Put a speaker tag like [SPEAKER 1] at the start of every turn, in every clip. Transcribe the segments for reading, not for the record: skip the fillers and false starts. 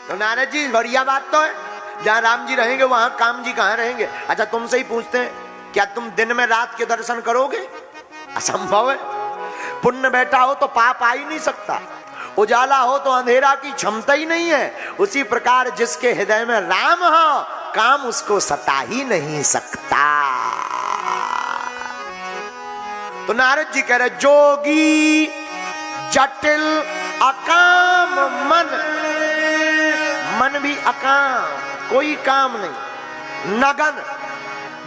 [SPEAKER 1] तो नारद जी बढ़िया बात तो है, जहां राम जी रहेंगे वहां काम जी कहां रहेंगे। अच्छा तुमसे ही पूछते हैं, क्या तुम दिन में रात के दर्शन करोगे? असंभव है। पुण्य बैठा हो तो पाप आ ही नहीं सकता, उजाला हो तो अंधेरा की क्षमता ही नहीं है। उसी प्रकार जिसके हृदय में राम हो, काम उसको सता ही नहीं सकता। तो नारद जी कह रहे जोगी जटिल अकाम मन, मन भी अकाम, कोई काम नहीं। नगन,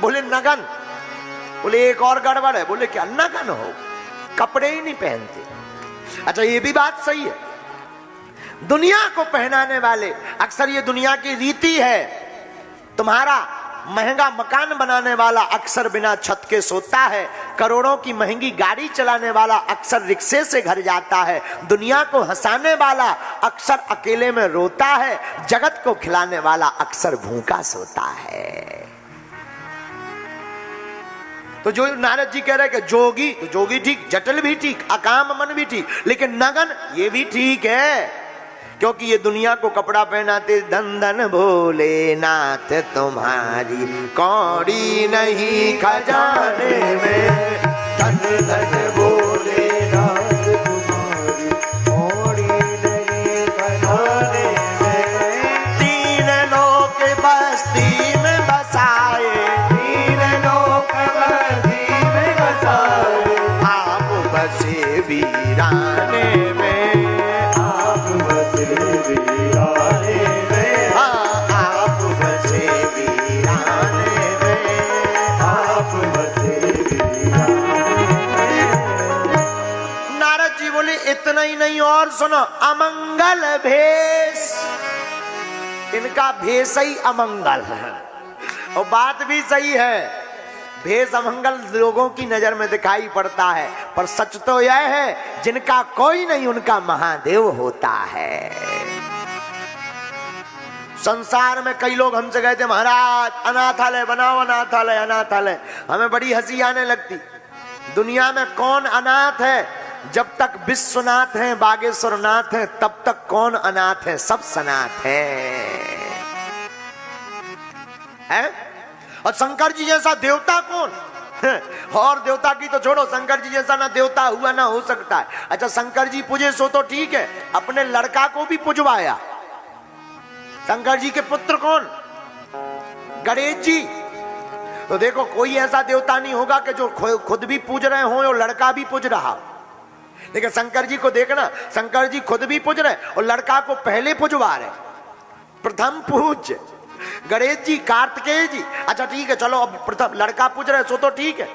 [SPEAKER 1] बोले नगन, बोले एक और गड़बड़ है, बोले क्या? नगन हो, कपड़े ही नहीं पहनते। अच्छा ये भी बात सही है, दुनिया को पहनाने वाले, अक्सर ये दुनिया की रीति है, तुम्हारा महंगा मकान बनाने वाला अक्सर बिना छत के सोता है, करोड़ों की महंगी गाड़ी चलाने वाला अक्सर रिक्शे से घर जाता है, दुनिया को हंसाने वाला अक्सर अकेले में रोता है, जगत को खिलाने वाला अक्सर भूखा सोता है। तो जो नारद जी कह रहे हैं कि जोगी, तो जोगी ठीक, जटिल भी ठीक, अकाम मन भी ठीक, लेकिन नगन ये भी ठीक है, क्योंकि ये दुनिया को कपड़ा पहनाते। धन धन भोलेनाथ तुम्हारी कौड़ी नहीं खजाने में, धन धन भोलेनाथ तुम्हारी कौड़ी नहीं खजाने में। तीन लोक बस्ती में बसाए, तीन लोक बस्ती में बसाए, आप बसे वीराने में, इतना ही नहीं और सुनो, अमंगल भेष, इनका भेष ही अमंगल है। और बात भी सही है, भेष अमंगल लोगों की नजर में दिखाई पड़ता है, पर सच तो यह है जिनका कोई नहीं उनका महादेव होता है। संसार में कई लोग हमसे कहते महाराज अनाथालय बनाओ, अनाथालय अनाथालय, हमें बड़ी हंसी आने लगती। दुनिया में कौन अनाथ है? जब तक विश्वनाथ हैं, बागेश्वर नाथ हैं, तब तक कौन अनाथ है? सब सनाथ है? और शंकर जी जैसा देवता कौन? और देवता की तो छोड़ो, शंकर जी जैसा ना देवता हुआ ना हो सकता है। अच्छा शंकर जी पूजे सो तो ठीक है, अपने लड़का को भी पुजवाया। शंकर जी के पुत्र कौन? गणेश जी। तो देखो कोई ऐसा देवता नहीं होगा कि जो खुद भी पूज रहे हो और लड़का भी पूज रहा। लेकिन शंकर जी को देखना, शंकर जी खुद भी पूज रहे और लड़का को पहले पुजवा रहे, प्रथम पूज्य। गणेश जी, कार्तिकेय जी, अच्छा ठीक है चलो अब प्रथम लड़का पूज रहे सो तो ठीक है।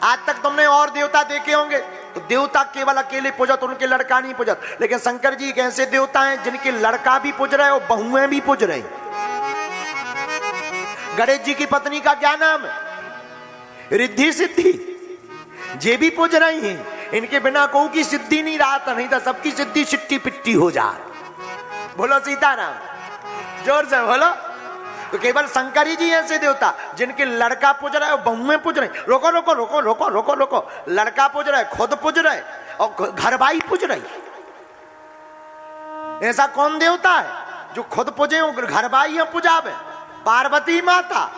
[SPEAKER 1] आज तक तुमने और देवता देखे होंगे, तो देवता केवल अकेले पूजत, उनके लड़का नहीं पूजत। लेकिन शंकर जी एक ऐसे देवता हैं जिनके लड़का भी पूज रहे और बहुएं भी पूज रही। गणेश जी की पत्नी का क्या नाम है? रिद्धि सिद्धि, जे भी पूज रही हैं। इनके बिना कोई की सिद्धि नहीं रहा था, नहीं था सबकी सिद्धि सिट्टी पिट्टी हो जा। बोलो सीताराम, जोर से बोलो। तो केवल शंकर जी ऐसे देवता जिनके लड़का पूज रहा है और बहुएं पूज रहे। रोको रोको रोको रोको रोको रोको, लड़का पूज रहा है, खुद पूज रहे और घरवाई पूज रही। ऐसा कौन देवता है जो खुद पूजे और घरवाई पूजावे? पार्वती माता।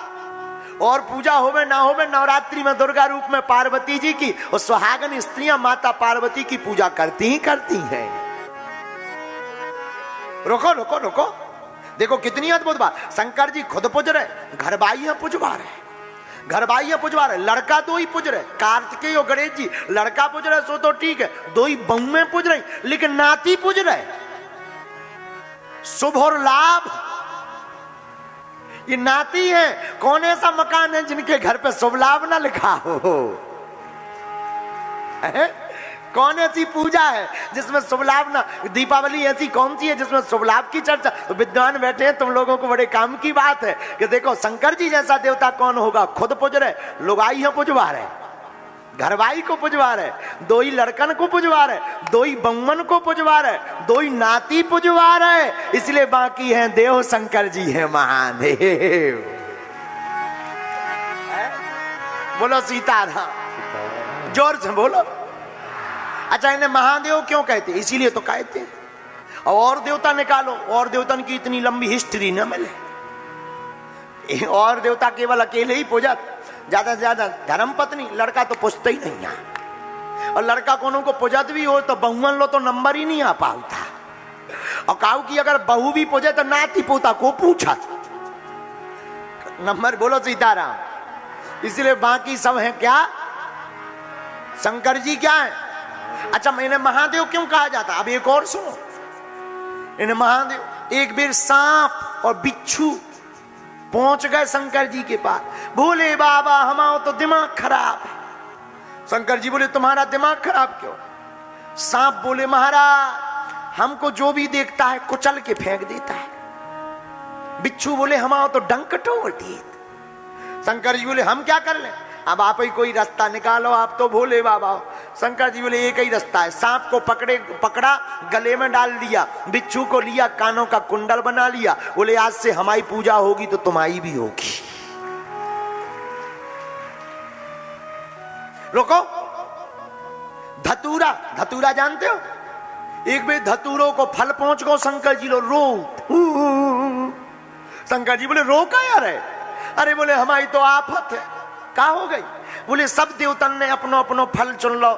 [SPEAKER 1] और पूजा होवे ना होवे, नवरात्रि में दुर्गा रूप में पार्वती जी की और सुहागन स्त्रियां माता पार्वती की पूजा करती ही करती हैं। रोको रोको रोको, देखो कितनी अद्भुत बात। शंकर जी खुद पूज रहे, घरवाइयां पुजवा रहे, घरवाइयां पुजवा रहे, लड़का दो ही पूज रहे। कार्तिकेय और गणेश जी लड़का पूज रहे सो तो ठीक है, दो ही बहुएं पूज रही, लेकिन नाती पूज रहे। शुभ और लाभ, ये नाती है। कौन ऐसा मकान है जिनके घर पे शुभ लाभ ना लिखा हो? कौन ऐसी पूजा है जिसमें शुभ लाभ ना? दीपावली ऐसी कौन सी है जिसमें शुभ लाभ की चर्चा? तो विद्वान बैठे हैं, तुम लोगों को बड़े काम की बात है कि देखो शंकर जी जैसा देवता कौन होगा? खुद पूज रहे, लुगाई है पुजवा रहे, घरवाई को पुजवा रहे, दो ही लड़कन को पुजवा रहे, दो ही बम्मन को पुजवा रहे, दो ही नाती पुजवा रहे। इसलिए बाकी हैं देव, शंकर जी है महादेव। बोलो सीताराम, जोर से बोलो। अच्छा इन्हें महादेव क्यों कहते? इसीलिए तो कहते हैं। और देवता निकालो, और देवतन की इतनी लंबी हिस्ट्री न मिले। और देवता केवल अकेले ही पूजा, ज्यादा से ज्यादा धर्म पत्नी, लड़का तो पूछते ही नहीं है। और लड़का कोनो को पूजत भी हो तो बहुवन लो तो नंबर ही नहीं आ पाता। और काऊ की अगर बहू भी पूजे तो नाती पोता को पूछा नंबर। बोलो सीताराम। इसलिए बाकी सब है क्या, शंकर जी क्या है। अच्छा, मैंने महादेव क्यों कहा जाता, अब एक और सुनो। इन्हें महादेव, एक बार सांप और बिच्छू पहुंच गए शंकर जी के पास। बोले बाबा हमारा तो दिमाग खराब है। शंकर जी बोले तुम्हारा दिमाग खराब क्यों। सांप बोले महाराज हमको जो भी देखता है कुचल के फेंक देता है। बिच्छू बोले हमारा तो डंक टोटी। शंकर जी बोले हम क्या कर लें, अब आप ही कोई रास्ता निकालो, आप तो भोले बाबा हो। शंकर जी बोले एक ही रास्ता है। सांप को पकड़ा, गले में डाल दिया, बिच्छू को लिया, कानों का कुंडल बना लिया। बोले आज से हमारी पूजा होगी तो तुम्हारी भी होगी। रुको, धतूरा, धतूरा जानते हो। एक बार धतूरों को फल पहुंच गो, शंकर जी लो रो। शंकर जी बोले रो का यार है। अरे बोले हमारी तो आफत है। क्या हो गई। बोले सब देवतन ने अपनो अपनो फल चुन लो।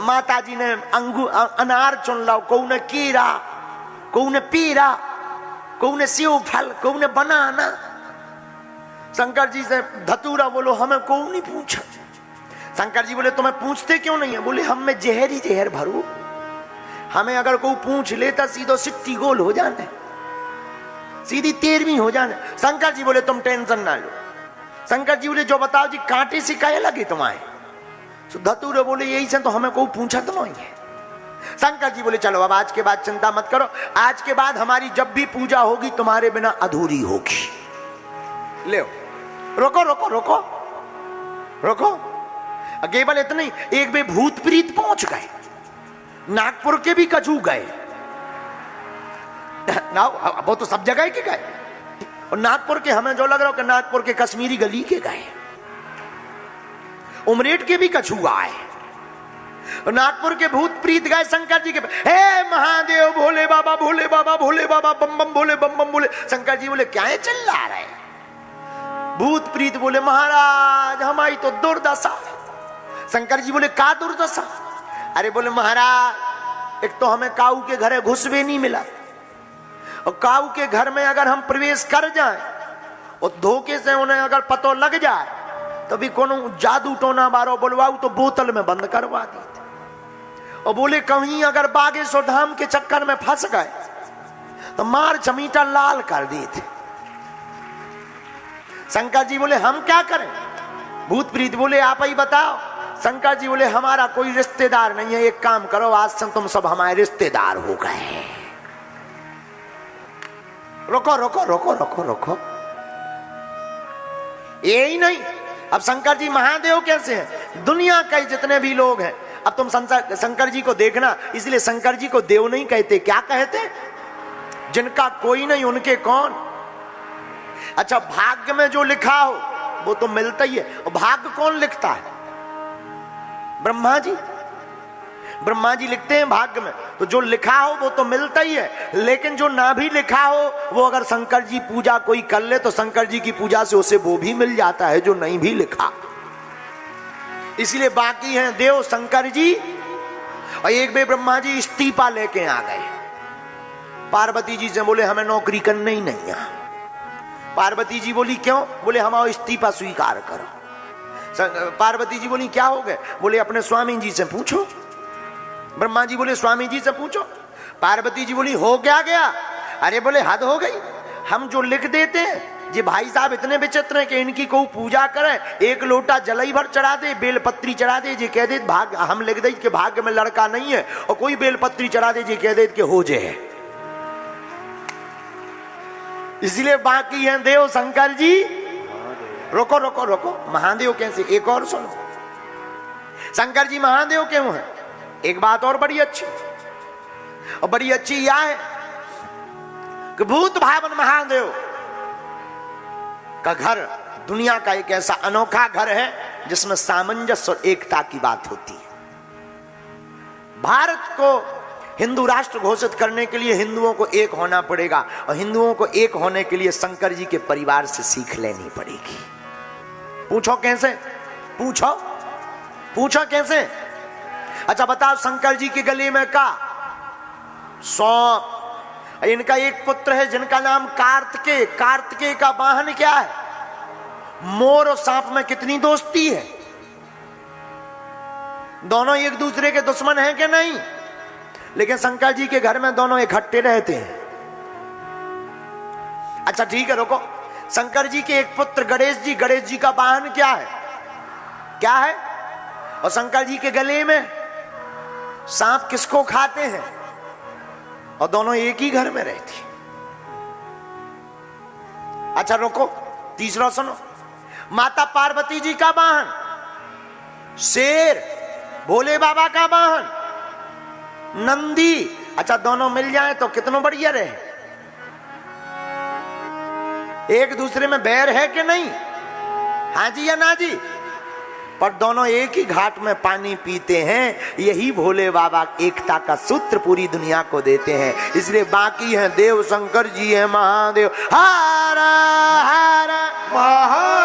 [SPEAKER 1] माता जी ने अनार चुन लो, को ने कीरा, को ने पीरा, को ने सेव फल, को ने बनाना। शंकर जी से धतूरा बोलो हमें को नहीं पूछा। शंकर जी बोले तुम्हें पूछते क्यों नहीं है। बोले हम में जहर ही जहर भरू, हमें अगर कोई पूछ लेता सीधो सिट्टी गोल हो जाने, सीधी 13वीं हो जाने। शंकर जी बोले तुम टेंशन ना लो। शंकर जी बोले जो बताओ जी कांटे से काहे लगे तुम्हारे। धतूरे बोले यही से तो हमें कोई पूछा तो नहीं है। शंकर जी बोले चलो अब आज के बाद चिंता मत करो, आज के बाद हमारी जब भी पूजा होगी तुम्हारे बिना अधूरी होगी। ले रोको रोको रोको रोको। केवल इतने ही, एक बे भूत प्रीत पहुंच गए, नागपुर के भी कछू गए ना, वो तो सब जगह के गए। और नागपुर के हमें जो लग रहा हो कि नागपुर के कश्मीरी गली के गए, उमरेठ के भी कछू आए। और नागपुर के भूत प्रीत गए शंकर जी के, हे महादेव भोले बाबा भोले बाबा भोले बाबा बम बम बोले बम बम बोले। शंकर जी बोले क्या है चिल्ला रहे। भूत प्रीत बोले महाराज हमारी तो दुर्दशा। शंकर जी बोले का दुर्दशा। अरे बोले महाराज एक तो हमें काऊ के घरे घुस भी नहीं मिला, और काऊ के घर में अगर हम प्रवेश कर जाएं और धोखे से उन्हें अगर पतो लग जाए तो भी कोनो जादू टोना बारो बुलवाऊ तो बोतल में बंद करवा देते। और बोले कहीं अगर बागेश्वर धाम के चक्कर में फंस गए तो मार चमीटा लाल कर देते। शंकर जी बोले हम क्या करें। भूत प्रीत बोले आप ही बताओ। शंकर जी बोले हमारा कोई रिश्तेदार नहीं है, एक काम करो आज से तुम सब हमारे रिश्तेदार हो गए। रोको रोको रोको रोको रोको। यही नहीं, अब शंकर जी महादेव कैसे हैं। दुनिया के जितने भी लोग हैं, अब तुम शंकर जी को देखना, इसलिए शंकर जी को देव नहीं कहते, क्या कहते, जिनका कोई नहीं उनके कौन। अच्छा भाग्य में जो लिखा हो वो तो मिलता ही है। और भाग्य कौन लिखता है, ब्रह्मा जी। ब्रह्मा जी लिखते हैं भाग्य में, तो जो लिखा हो वो तो मिलता ही है। लेकिन जो ना भी लिखा हो वो अगर शंकर जी पूजा कोई कर ले तो शंकर जी की पूजा से उसे वो भी मिल जाता है जो नहीं भी लिखा। इसलिए बाकी हैं देव शंकर जी। और एक बार ब्रह्मा जी इस्तीफा लेके आ गए। पार्वती जी से बोले हमें नौकरी करना ही नहीं है। पार्वती जी बोली क्यों। बोले हमारा इस्तीफा स्वीकार करो। पार्वती जी बोली क्या हो गए। बोले अपने स्वामी जी से पूछो। ब्रह्मा जी बोले स्वामी जी से पूछो। पार्वती जी बोली हो क्या गया। अरे बोले हद हो गई, हम जो लिख देते हैं ये भाई साहब इतने विचित्र हैं कि इनकी कोई पूजा करे, एक लोटा जलई भर चढ़ा दे, बेलपत्री चढ़ा दे, ये कह दे भाग्य, हम लिख दे कि भाग्य में लड़का नहीं है, और कोई बेलपत्री चढ़ा दे, ये कह दे कि हो जे है। इसलिए बाकी हैं देव शंकर जी। रोको रोको रोको, महादेव कैसे, एक और सुनो। शंकर जी महादेव क्यों है। एक बात और बड़ी अच्छी, और बड़ी अच्छी यह है कि भूत भावन महादेव का घर दुनिया का एक ऐसा अनोखा घर है जिसमें सामंजस्य और एकता की बात होती है। भारत को हिंदू राष्ट्र घोषित करने के लिए हिंदुओं को एक होना पड़ेगा, और हिंदुओं को एक होने के लिए शंकर जी के परिवार से सीख लेनी पड़ेगी। पूछो कैसे? पूछो पूछो कैसे? अच्छा बताओ, शंकर जी के गले में का सौंप। इनका एक पुत्र है जिनका नाम कार्तिकेय। कार्तिकेय का वाहन क्या है? मोर और सांप में कितनी दोस्ती है? दोनों एक दूसरे के दुश्मन हैं कि नहीं? लेकिन शंकर जी के घर में दोनों इकट्ठे रहते हैं। अच्छा ठीक है, रुको। शंकर जी के एक पुत्र गणेश जी, गणेश जी का वाहन क्या है? क्या है? और शंकर जी के गले में सांप किसको खाते हैं? और दोनों एक ही घर में रहती हैं। अच्छा रुको, तीसरा सुनो। माता पार्वती जी का वाहन शेर, भोले बाबा का वाहन नंदी। अच्छा दोनों मिल जाएं तो कितना बढ़िया रहे। एक दूसरे में बैर है कि नहीं? हाँ जी या ना जी? पर दोनों एक ही घाट में पानी पीते हैं। यही भोले बाबा एकता का सूत्र पूरी दुनिया को देते हैं। इसलिए बाकी हैं देव शंकर जी है महादेव। हर हर महा